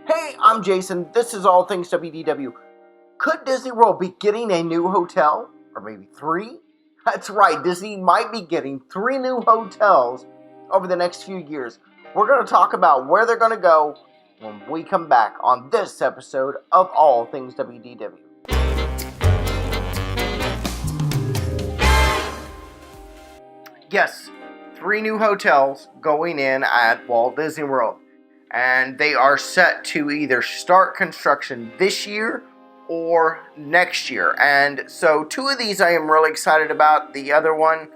Hey, I'm Jason. This is All Things WDW. Could Disney World be getting a new hotel? Or maybe three? That's right, Disney might be getting 3 new hotels over the next few years. We're going to talk about where they're going to go when we come back on this episode of All Things WDW. Yes, 3 new hotels going in at Walt Disney World. And they are set to either start construction this year or next year. And so 2 of these I am really excited about. The other one,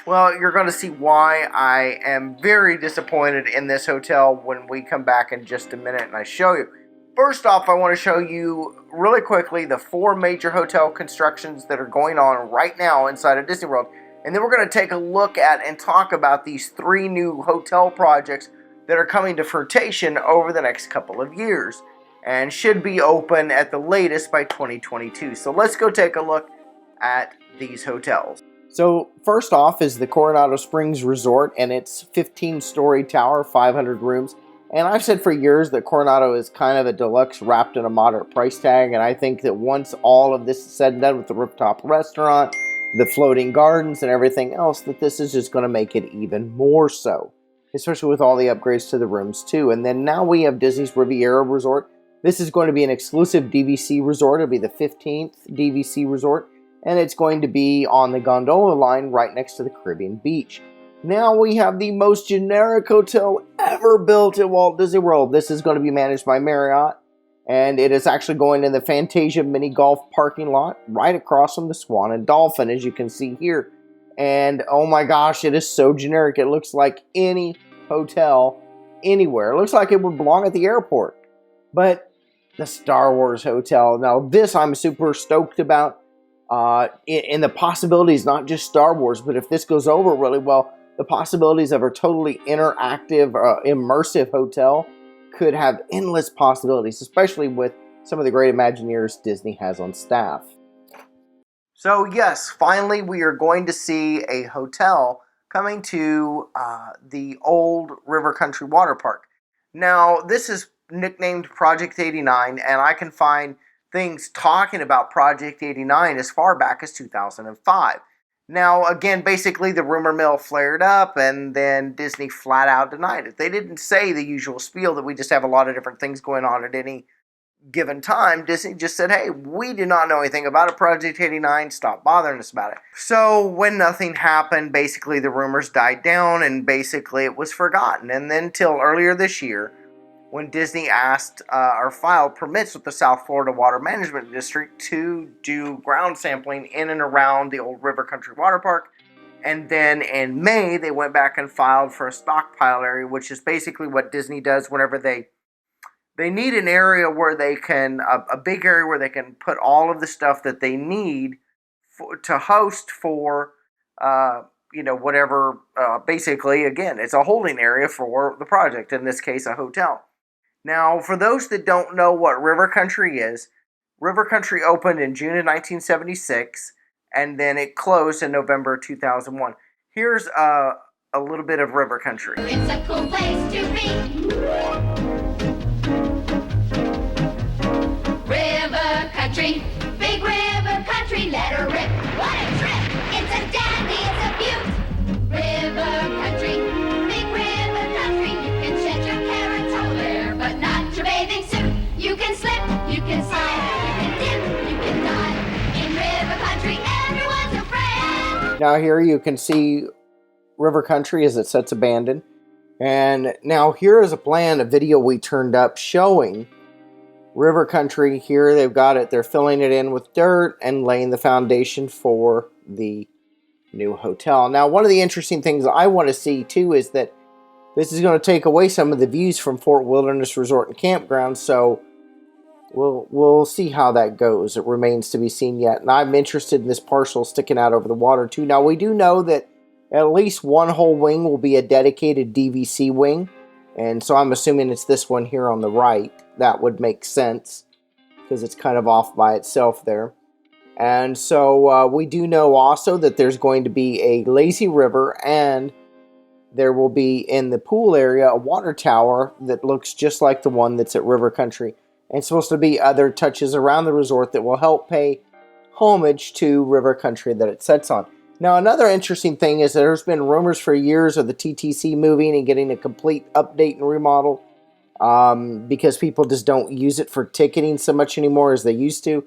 well, you're going to see why I am very disappointed in this hotel when we come back in just a minute and I show you. First off, I want to show you really quickly the 4 major hotel constructions that are going on right now inside of Disney World. And then we're going to take a look at and talk about these 3 new hotel projects that are coming to fruition over the next couple of years and should be open at the latest by 2022. So let's go take a look at these hotels. So first off is the Coronado Springs Resort and its 15-story tower, 500 rooms. And I've said for years that Coronado is kind of a deluxe wrapped in a moderate price tag. And I think that once all of this is said and done with the rooftop restaurant, the floating gardens and everything else, that this is just going to make it even more so. Especially with all the upgrades to the rooms too. And then now we have Disney's Riviera Resort. This is going to be an exclusive DVC resort. It'll be the 15th DVC resort. And it's going to be on the gondola line right next to the Caribbean beach. Now we have the most generic hotel ever built at Walt Disney World. This is going to be managed by Marriott. And it is actually going in the Fantasia mini golf parking lot right across from the Swan and Dolphin, as you can see here. And oh my gosh, it is so generic. It looks like any hotel anywhere. It looks like it would belong at the airport. But the Star Wars Hotel, now this I'm super stoked about. In the possibilities, not just Star Wars, but if this goes over really well, the possibilities of a totally interactive, immersive hotel could have endless possibilities, especially with some of the great Imagineers Disney has on staff. So yes, finally we are going to see a hotel coming to the old River Country Water Park. Now, this is nicknamed Project 89, and I can find things talking about Project 89 as far back as 2005. Now, again, basically the rumor mill flared up, and then Disney flat out denied it. They didn't say the usual spiel that we just have a lot of different things going on at any given time. Disney just said, hey, we do not know anything about it. Project 89, stop bothering us about it. So when nothing happened, basically the rumors died down and basically it was forgotten. And then till earlier this year, when Disney asked or filed permits with the South Florida Water Management District to do ground sampling in and around the old River Country Water Park. And then in May, they went back and filed for a stockpile area, which is basically what Disney does whenever they need an area where they can, a big area where they can put all of the stuff that they need to host for, whatever, basically, again, it's a holding area for the project, in this case, a hotel. Now, for those that don't know what River Country is, River Country opened in June of 1976, and then it closed in November 2001. Here's a little bit of River Country. It's a cool place to be. River Country, big River Country, let her rip. What a trip! It's a dandy, it's a beaut. River Country, big River Country, you can shed your carrots over there, but not your bathing suit. You can slip, you can slide, you can dip, you can dive. In River Country, everyone's a friend. Now here you can see River Country as it sits abandoned. And now here is a plan, a video we turned up showing River Country. Here they've got it. They're filling it in with dirt and laying the foundation for the new hotel. Now, one of the interesting things I want to see too is that this is going to take away some of the views from Fort Wilderness Resort and Campground. So we'll see how that goes. It remains to be seen yet. And I'm interested in this parcel sticking out over the water too. Now, we do know that at least one whole wing will be a dedicated DVC wing. And so I'm assuming it's this one here on the right. That would make sense because it's kind of off by itself there. And so we do know also that there's going to be a lazy river and there will be in the pool area a water tower that looks just like the one that's at River Country. And supposed to be other touches around the resort that will help pay homage to River Country that it sets on. Now, another interesting thing is that there's been rumors for years of the TTC moving and getting a complete update and remodel because people just don't use it for ticketing so much anymore as they used to,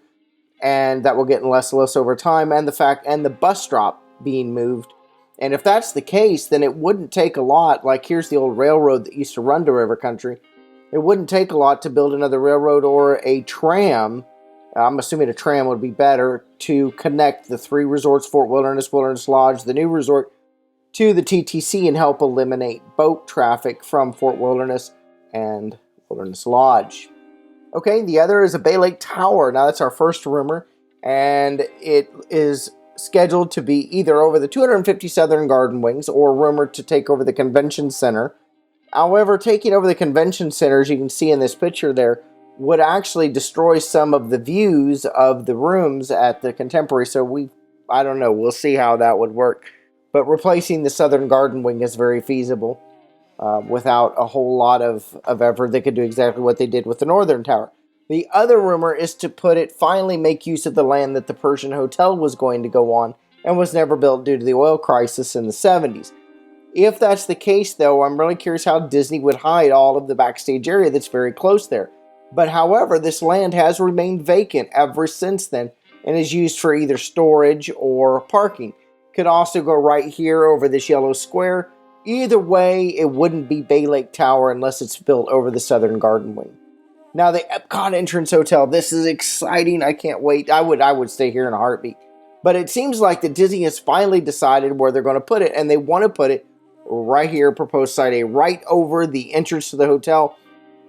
and that will get less and less over time. And the bus stop being moved. And if that's the case, then it wouldn't take a lot. Like, here's the old railroad that used to run to River Country. It wouldn't take a lot to build another railroad or a tram. I'm assuming a tram would be better to connect the three resorts, Fort Wilderness, Wilderness Lodge, the new resort, to the TTC and help eliminate boat traffic from Fort Wilderness and Wilderness Lodge. Okay, the other is a Bay Lake Tower. Now, that's our first rumor, and it is scheduled to be either over the 250 Southern Garden Wings or rumored to take over the Convention Center. However, taking over the Convention Center, as you can see in this picture there, would actually destroy some of the views of the rooms at the Contemporary. So I don't know, we'll see how that would work. But replacing the Southern Garden Wing is very feasible without a whole lot of effort. They could do exactly what they did with the Northern Tower. The other rumor is to finally make use of the land that the Persian Hotel was going to go on and was never built due to the oil crisis in the 70s. If that's the case, though, I'm really curious how Disney would hide all of the backstage area that's very close there. But however, this land has remained vacant ever since then and is used for either storage or parking. Could also go right here over this yellow square. Either way, it wouldn't be Bay Lake Tower unless it's built over the Southern Garden Wing. Now, the Epcot Entrance Hotel. This is exciting. I can't wait. I would stay here in a heartbeat. But it seems like that Disney has finally decided where they're going to put it, and they want to put it right here, proposed site A, right over the entrance to the hotel.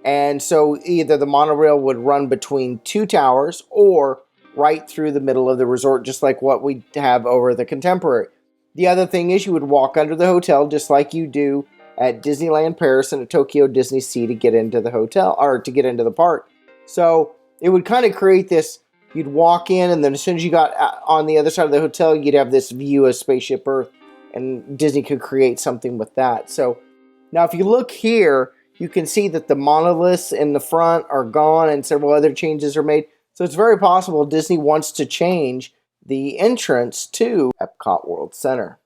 And so either the monorail would run between two towers or right through the middle of the resort, just like what we have over the Contemporary. The other thing is you would walk under the hotel just like you do at Disneyland Paris and at Tokyo Disney Sea to get into the hotel, or to get into the park. So it would kind of create this, you'd walk in, and then as soon as you got on the other side of the hotel, you'd have this view of Spaceship Earth, and Disney could create something with that. So now if you look here, you can see that the monoliths in the front are gone and several other changes are made. So it's very possible Disney wants to change the entrance to Epcot World Center.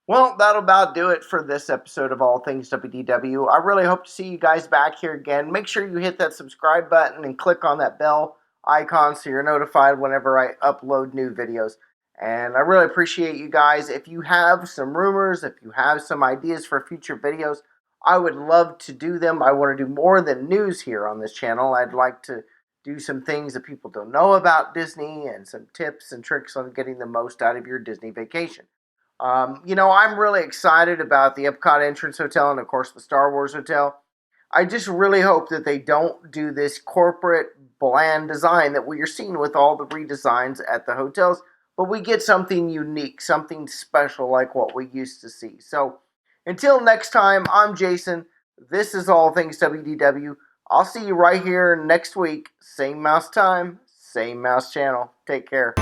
Well, that'll about do it for this episode of All Things WDW. I really hope to see you guys back here again. Make sure you hit that subscribe button and click on that bell icon so you're notified whenever I upload new videos. And I really appreciate you guys. If you have some rumors, if you have some ideas for future videos, I would love to do them. I want to do more than news here on this channel. I'd like to do some things that people don't know about Disney and some tips and tricks on getting the most out of your Disney vacation. I'm really excited about the Epcot Entrance Hotel and, of course, the Star Wars Hotel. I just really hope that they don't do this corporate, bland design that we are seeing with all the redesigns at the hotels, but we get something unique, something special like what we used to see. So, until next time, I'm Jason. This is All Things WDW. I'll see you right here next week. Same mouse time, same mouse channel. Take care.